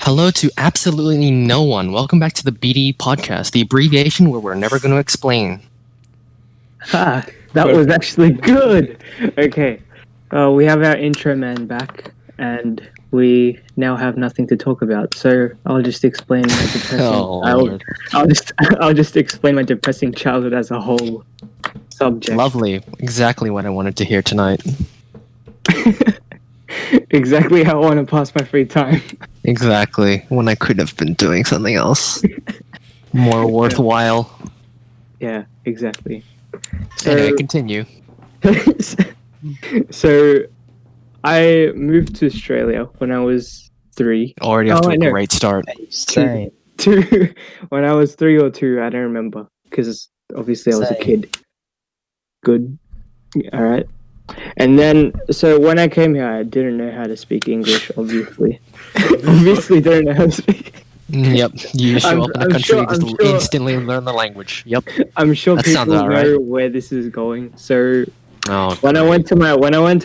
Hello to absolutely no one. Welcome back to the BDE podcast, the abbreviation where we're never going to explain. That was actually good. Okay, we have our intro man back, and we now have nothing to talk about. So I'll just explain my depressing. I'll just explain my depressing childhood as a whole subject. Lovely. Exactly what I wanted to hear tonight. Exactly how I want to pass my free time. Exactly. When I could have been doing something else more worthwhile. Yeah, exactly. So, Anyway, continue. So, I moved to Australia when I was 3. Already off to a great start. Same. 2. When I was 3 or 2, I don't remember because obviously I was a kid. Good. All right. And then, so when I came here, I didn't know how to speak English, obviously. Obviously don't know how to speak. Yep. You show up in the country, just instantly learn the language. Yep. I'm sure that people know right. where this is going. So Oh, when I went to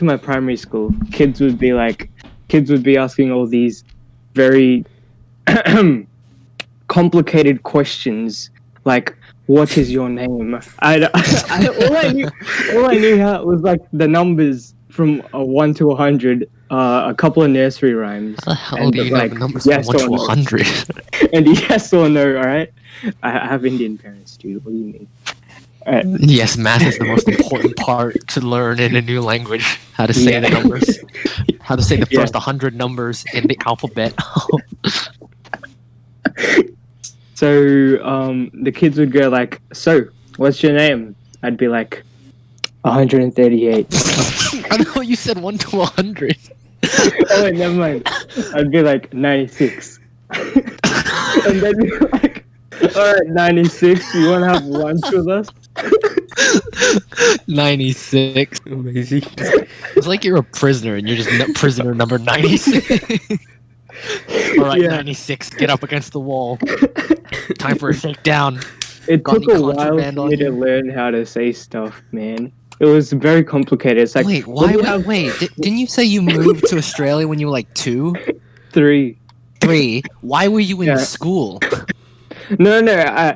my primary school, kids would be asking all these very complicated questions, like, what is your name? All I knew how it was like the numbers from 1 to 100, a couple of nursery rhymes. How the hell do you know the numbers from 1 to 100? And yes or no, all right? I have Indian parents, dude. What do you mean? Right. Yes, math is the most important part to learn in a new language. How to say the numbers. How to say the first 100 numbers in the alphabet. So the kids would go like, so, what's your name? I'd be like, 138. I know you said 1 to 100. Oh wait, never mind. I'd be like 96. And then be like, alright, 96, you wanna have lunch with us? 96. Amazing. It's like you're a prisoner and you're just prisoner number 96. Alright, 96, get up against the wall. Time for a shakedown. It took a while for me to learn how to say stuff, man. It was very complicated. It's like, wait. Didn't you say you moved to Australia when you were like 2? 3. 3? Why were you in school? No.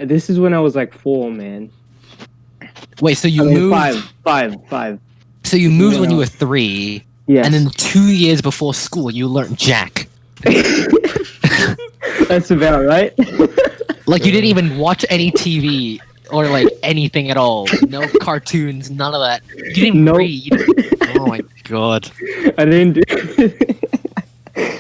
This is when I was like 4, man. Wait, so you moved... 5. So you moved when you were 3, yes. And then 2 years before school, you learned Jack. That's about right. Like, you didn't even watch any TV or, like, anything at all. No cartoons, none of that. You didn't read. Oh, my God. I didn't do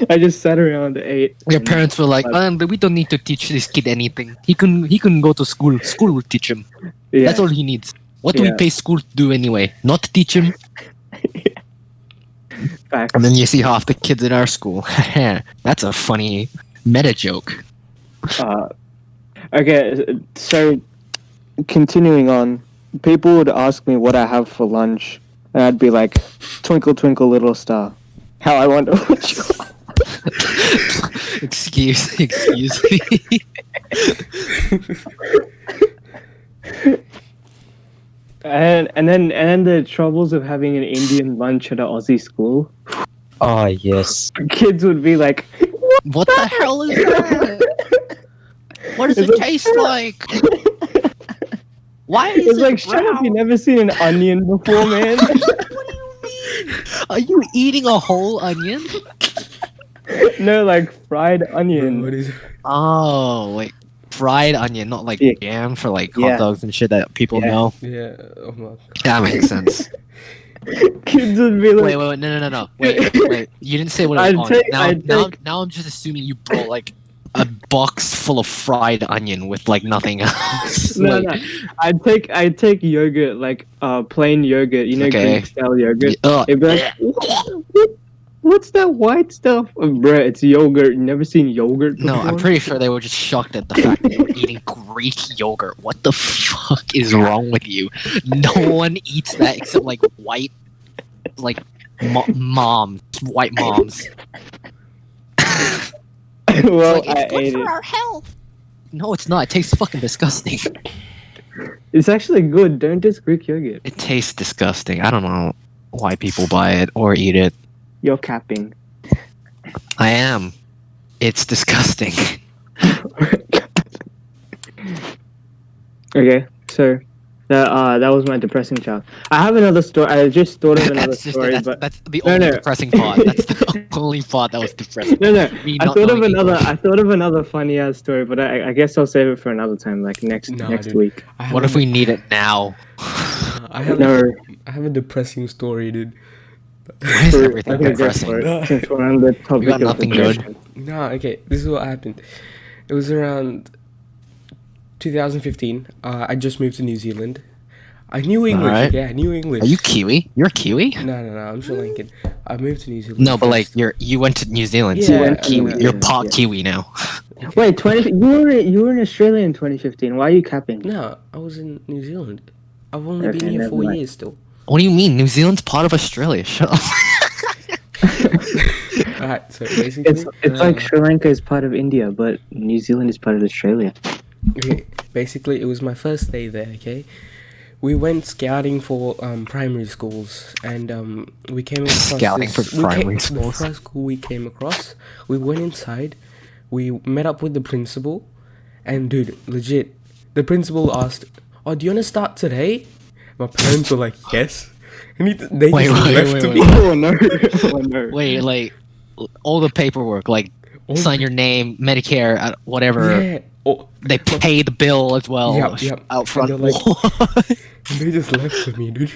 I just sat around and ate. Your parents were like, we don't need to teach this kid anything. He can go to school. School will teach him. Yeah. That's all he needs. What do we pay school to do anyway? Not to teach him? And then you see half the kids in our school. That's a funny meta joke. Okay, so continuing on, people would ask me what I have for lunch, and I'd be like, twinkle, twinkle, little star. How I wonder what you are. Excuse me. And then the troubles of having an Indian lunch at an Aussie school. Oh, yes. Kids would be like, what the hell is that? What does it taste like? Why is it's like, shut up, you never seen an onion before, man? What do you mean? Are you eating a whole onion? No, like fried onion. What is it? Oh, like fried onion, not like jam for like hot dogs and shit that people know. Yeah, oh my God. That makes sense. Kids would be like, wait, no. Wait. You didn't say what it was on. Now I'm just assuming you brought like a box full of fried onion with like nothing else. No. I'd take yogurt, like plain yogurt, Greek style yogurt. It'd be like, what's that white stuff? Bruh, it's yogurt. You never seen yogurt before? No, I'm pretty sure they were just shocked at the fact that you were eating Greek yogurt. What the fuck is wrong with you? No one eats that except like white, like moms, white moms. Well, it's like, it's good for our health. No, it's not. It tastes fucking disgusting. It's actually good. Don't diss Greek yogurt. It tastes disgusting. I don't know why people buy it or eat it. You're capping. I am. It's disgusting. Okay, so that was my depressing child. I have another story. I just thought of another That's just story, that's, but that's the No, only no. depressing part. That's the only part that was depressing. no. Me I not thought of knowing another. English. I thought of another funny ass story, but I guess I'll save it for another time, like next Nah, dude. week. I What have if we need it now? I have No, I have a depressing story, dude. Why is for, everything okay, go depressing? for it. Since we're on the topic got of nothing good. depression. Nah, okay. This is what happened. It was around 2015. I just moved to New Zealand. I knew English. Alright. Okay, I knew English. Are you Kiwi? You're a Kiwi? No. I'm Sri Lankan. I moved to New Zealand. No, but like first. you went to New Zealand, so Yeah, you're Kiwi. yeah, You're yeah, part yeah. Kiwi now. Wait, you were in Australia in 2015. Why are you capping? No, I was in New Zealand. I've only Okay, been here never 4 mind. years still. What do you mean? New Zealand's part of Australia. Shut up. Alright, so basically, It's like Sri Lanka is part of India, but New Zealand is part of Australia. okay, basically it was my first day there. Okay, we went scouting for primary schools, and we came across Scouting for primary The schools. first school we came across, we went inside, we met up with the principal, and dude, legit, the principal asked, "Oh, do you want to start today?" My parents were like, "Yes," and they Wait, just wait, left wait, to wait. me. Oh no! Oh no! Wait, like all the paperwork, like All sign your name, Medicare, whatever. Yeah. Oh, They pay the bill as well Yep. out front. And they're like- What? and they just left to me, dude.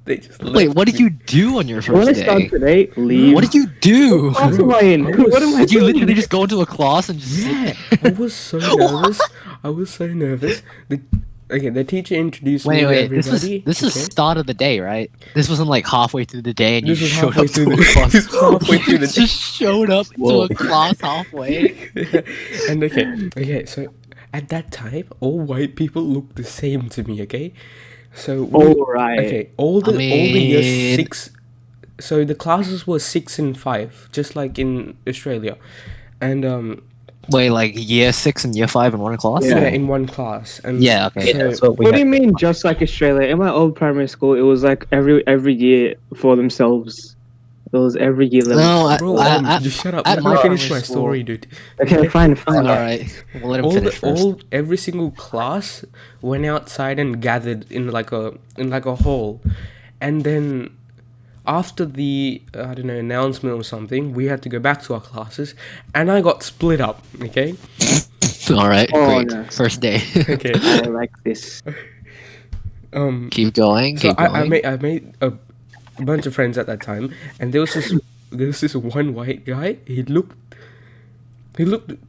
They just left Wait, what did me. you do on your You want first to start day? today? Leave. What did you do? What class am I in? I was- What am I Did you doing? literally just go into a class and just Yeah, sit I was so nervous. I was so nervous. The teacher introduced me to Wait, everybody. this is okay? start of the day, right? This wasn't like halfway through the day and This you was showed halfway up to through a the- class. this was halfway through You the- just showed up Whoa. to a class halfway. And okay, so at that time, all white people looked the same to me. Okay, so Alright. okay, all the mean- year 6. So the classes were 6 and 5, just like in Australia, and Wait, like year 6 and year 5 in one class? yeah, Yeah. in one class. And Yeah, okay. so- that's What do you mean, just like Australia? In my old primary school, it was like every year for themselves. It was every year. No, Bro, just shut up. at Let my me finish primary my school- story, dude. Okay, fine. Alright, we'll let him finish first. Every single class went outside and gathered in like a hall, and then after the I don't know, announcement or something, we had to go back to our classes, and I got split up. Okay, Alright, Oh, great. no. First day. okay. I like this. Keep going, So keep going. I made a bunch of friends at that time, and there was this one white guy. He looked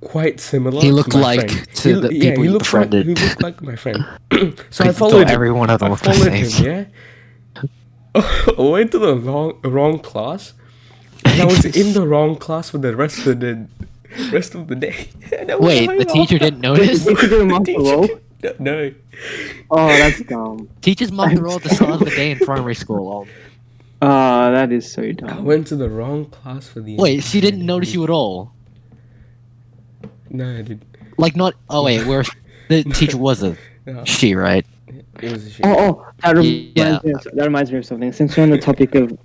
quite similar. He looked to my like friend. to the people you befriended. He looked like my friend. So I Though followed him. every one of them I looked the followed same. him. Yeah. I went to the wrong class, and I was in the wrong class for the rest of the day. And I was Wait, like, the teacher didn't notice? Did you do a mark The the roll? teacher- No. Oh, that's dumb. Teachers mark the roll at the start of the day in primary school. Oh, that is so I dumb. went to the wrong class for the. Wait, she didn't notice you at all? No, I didn't. Like, not. Oh, wait, where the teacher was a No, she, right? it was a shit. Oh, Yeah. that reminds me of something. Since we're on the topic of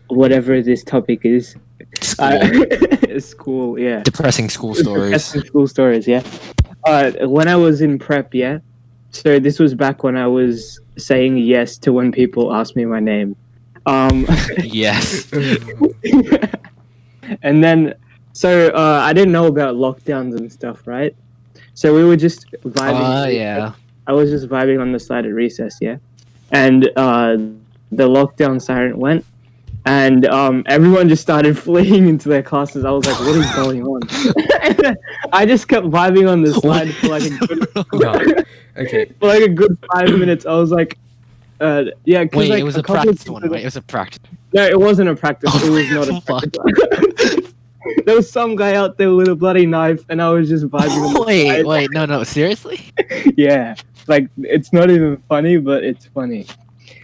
whatever this topic is, school, yeah. Depressing school stories. Depressing school stories, yeah. When I was in prep, yeah. So this was back when I was saying yes to when people asked me my name. Yes. And then, so I didn't know about lockdowns and stuff, right? So we were just vibing. Yeah. I was just vibing on the side at recess, yeah. And the lockdown siren went, and everyone just started fleeing into their classes. I was like, "What is going on?" I just kept vibing on the side for like a good, No. Okay. for like a good 5 minutes. I was like, "Yeah." 'cause, Wait, like, it was a couple of practice people- one, right? It was a practice. No, it wasn't a practice. Oh, It was not a fuck. practice. There was some guy out there with a bloody knife, and I was just vibing on the side. Wait, no, seriously? Yeah, like it's not even funny, but it's funny.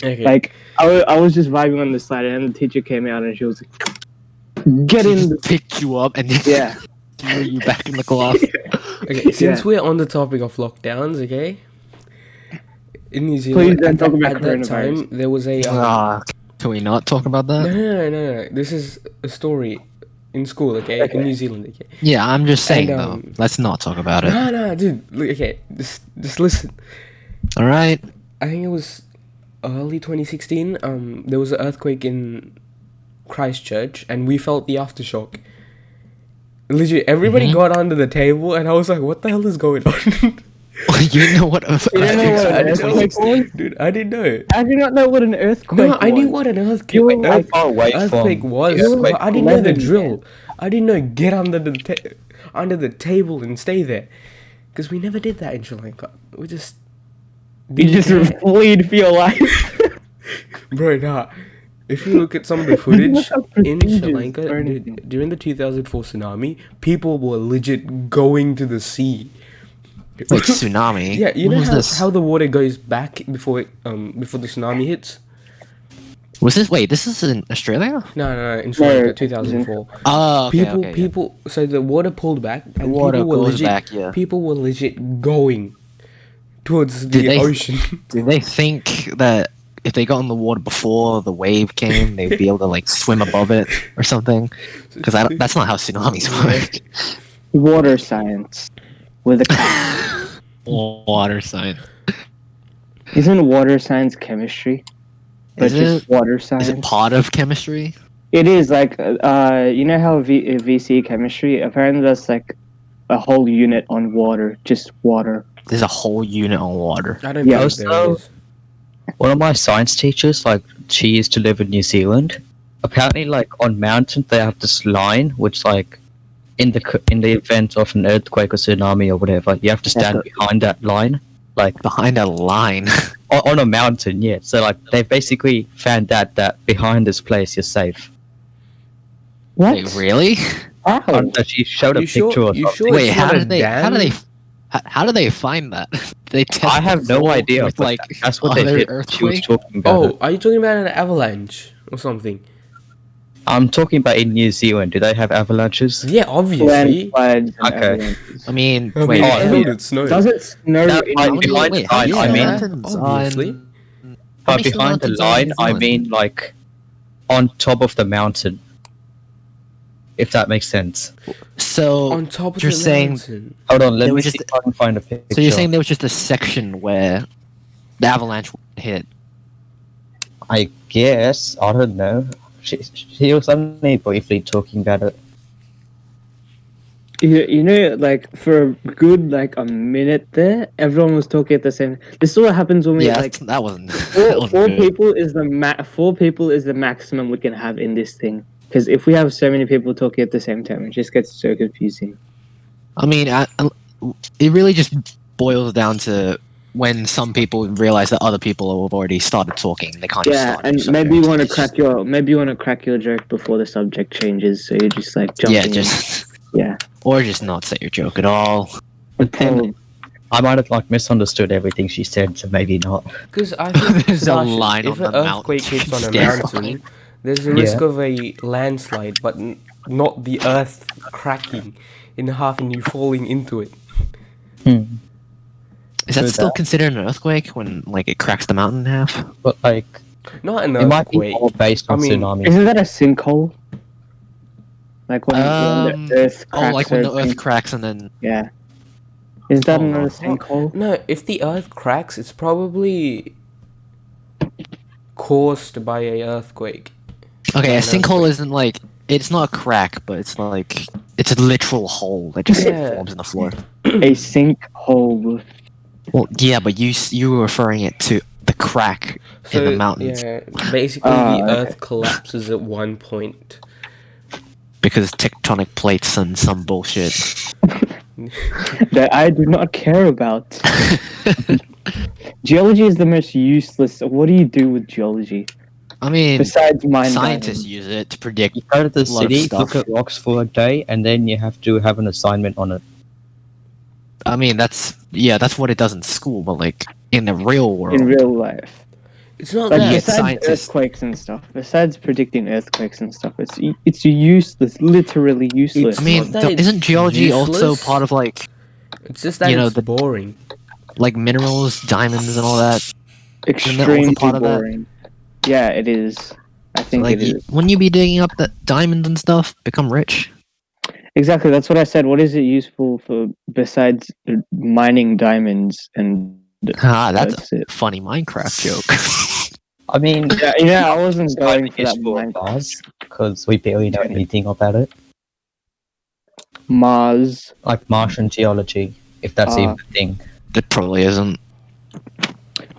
Okay. Like I was just vibing on the side, and the teacher came out, and she was like, "Get She in!" just picked you up and Yeah. threw you back in the class. Okay, since Yeah. we're on the topic of lockdowns, okay? In New Please Zealand, don't at, talk that, about at that coronavirus. time, there was a... Ah, can we not talk about no, that? no, no, no, no. This is a story in school, okay, in New Zealand, okay. Yeah, I'm just saying And, though. Let's not talk about it. No, dude. Look, okay, just listen. All right. I think it was early 2016. There was an earthquake in Christchurch, and we felt the aftershock. Legit, everybody got under the table, and I was like, "What the hell is going on?" You know what? You don't know what I an didn't know. earthquake was? Dude, I didn't know. I do not know what an earthquake No, was. I knew what an earthquake, You were How far away earthquake from was, the earthquake but I didn't know the 11 drill. I didn't know get under the table and stay there, because we never did that in Sri Lanka. We just You just fleed for your life. bro, nah. If you look at some of the footage Look up in Sri procedures Lanka or anything. during the 2004 tsunami, people were legit going to the sea. Like tsunami. Yeah, you When know was this? how the water goes back before the tsunami hits? Was this? Wait, this is in Australia? No, in Sri No, Lanka, it's in- 2004. Oh, okay, People, okay, yeah. people. So the water pulled back, and water people were goes legit. back, yeah. People were legit going towards Did the they- ocean. Did they think that if they got in the water before the wave came, they'd be able to like swim above it or something? Because that's not how tsunamis work. Water science with a cap. Water science. Isn't water science chemistry? But Is just it? water Is science. it part of chemistry? It is like you know how VC chemistry. Apparently, that's like a whole unit on water, just water. There's a whole unit on water. I don't Yeah. think there Also- is. one of my science teachers, like she used to live in New Zealand. Apparently, like on mountains, they have this line which, like, in the event of an earthquake or tsunami or whatever, you have to stand behind that line, like Behind a line. on a mountain. Yeah, so like they basically found out that behind this place you're safe. What? Wait, really? How? She showed a You picture sure- or you something. sure Wait, it's how not a did they? How do dam? they? How do they find that? They test I have no idea, with but like that's what they other did. She was earthquake. talking about it. Oh, are you talking about an avalanche or something? I'm talking about in New Zealand. Do they have avalanches? Yeah, obviously. Landslides and Okay. avalanches. I mean, I mean, wait, oh, I yeah. know it snowed. Does it snow No, in I- New behind Zealand? the line, I mean- mountains obviously. on- how But many behind the mountains are in line, New I Zealand? mean like on top of the mountain. If that makes sense. So On top of you're the saying- mountain. Hold on, let There me was see just- if I can find a picture. So you're saying there was just a section where the avalanche would hit? I guess, I don't know. She was only briefly talking about it. You know, like for a good like a minute there, everyone was talking at the same. This is what happens when we Yeah, like that wasn't. that four wasn't good. people is the four people is the maximum we can have in this thing. Because if we have so many people talking at the same time, it just gets so confusing. I mean, it really just boils down to when some people realize that other people have already started talking. They can't. Just Yeah, start a and new maybe you subject. want to It's crack your joke before the subject changes, so you're just like just- yeah, jumping. just in. Yeah. or just not say your joke at all. But then Probably. I might have like misunderstood everything she said, so maybe not. Because I think There's a Sebastian, line if on an the mountain, earthquake hits on a stand mountain, there's a risk Yeah. of a landslide, but not the earth cracking in half and you falling into it. Is that True still that. considered an earthquake when like it cracks the mountain in half? But like, Not an it might be earthquake. all based on I mean, tsunami. Isn't that a sinkhole? Like when the earth Oh, cracks like when the open? earth cracks and then Yeah. Is that Oh, another no. sinkhole? No, if the earth cracks, it's probably caused by a earthquake. okay, a An sinkhole earthquake. isn't like it's not a crack, but it's like it's a literal hole that just Yeah. forms in the floor. A sinkhole. Well, yeah, but you were referring it to the crack in the mountains Yeah, basically Ah, the okay. earth collapses at one point. because tectonic plates and some bullshit. That I do not care about. Geology is the most useless. What do you do with geology I mean, besides mine? scientists use it to predict. You go to the lot of city, stuff. look at rocks for a day, and then you have to have an assignment on it. I mean, that's what it does in school, but like in the real world, in real life? It's not Like Yeah, that. it's besides scientists. earthquakes and stuff, besides predicting earthquakes and stuff, it's useless, literally useless. I mean, not that isn't geology also useless. part of like It's just that you know, it's the- boring. minerals, diamonds, and all that? extremely part of that? boring. Yeah, it is. I think Like, it is. wouldn't you be digging up the diamonds and stuff? Become rich? Exactly, that's what I said. What is it useful for besides mining diamonds and Ah, that's that's a it. funny Minecraft joke. I mean, Yeah, I wasn't it's going kind for of that useful on Minecraft. Mars because we barely know anything about it. Mars. Like Martian geology, if that's even Ah. a thing. It probably isn't.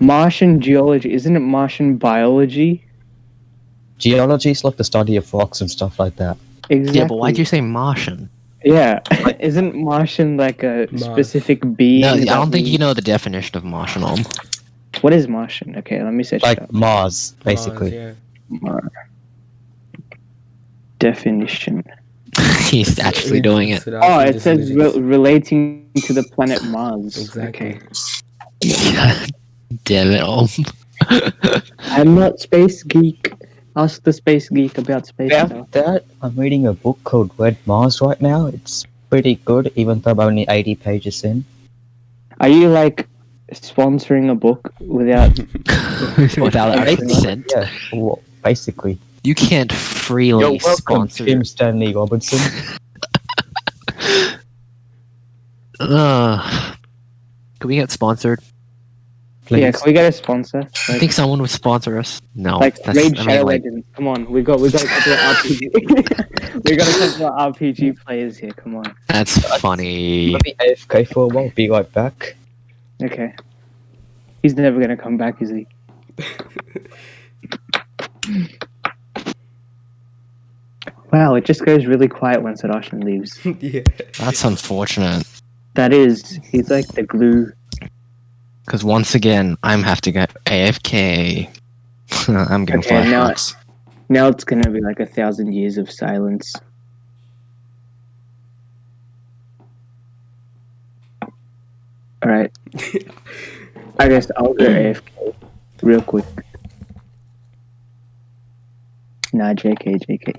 Martian geology, isn't it Martian biology? Geology is like the study of rocks and stuff like that. Exactly. Yeah, but why'd you say Martian? Yeah, isn't Martian like a Mars. specific being? No, I that don't think we- you know the definition of Martian. What is Martian? Okay, let me search it Like up. Mars, basically. Mars, Mar- definition. He's actually doing it. So that's Oh, in it just says digits. relating to the planet Mars. Exactly. Okay. Damn it! I'm not space geek. Ask the space geek about space stuff. About that, I'm reading a book called Red Mars right now. It's pretty good, even though I'm only 80 pages in. Are you like sponsoring a book without? Without our consent, Yeah, well, basically. you can't freely You're welcome, sponsor. Tim Stanley Robinson. Can we get sponsored? Please. Yeah, can we get a sponsor? I Like, think someone would sponsor us. No, like that's, Raid I Shadow mean, like, Legends. Come on, we got a couple of RPG. We got a couple of RPG players here. Come on. that's funny. Let me AFK for a while, be right back. Okay. He's never gonna come back, is he? Wow, it just goes really quiet when Sebastian leaves. Yeah. That's unfortunate. That is, he's like the glue. Because once again, I'm have to get AFK. I'm getting Okay, now- flashbacks. Now it's gonna be like 1,000 years of silence. Alright. I guess I'll go AFK real quick. Nah, JK.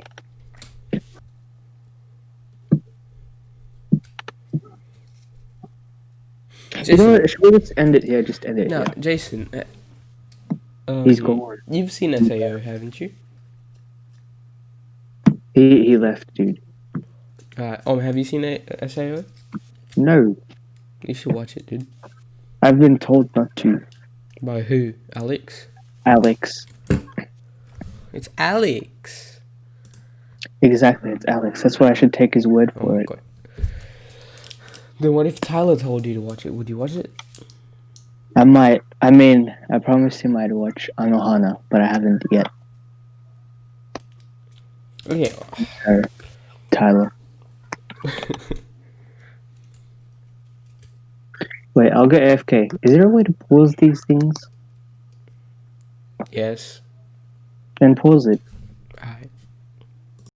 You know what? Should we just end it here? Just end it No, here. Jason. He's gone. You've seen FAO, haven't you? He left, dude. Have you seen SAO? No, You should watch it, dude. I've been told not to. By who? Alex? Alex. It's Alex. Exactly, it's Alex. That's why I should take his word Oh for my it. god. Then what if Tyler told you to watch it? Would you watch it? I might. I mean, I promised him I'd watch Anohana, but I haven't yet. Okay. Tyler. Wait, I'll get AFK. Is there a way to pause these things? Yes. Then pause it.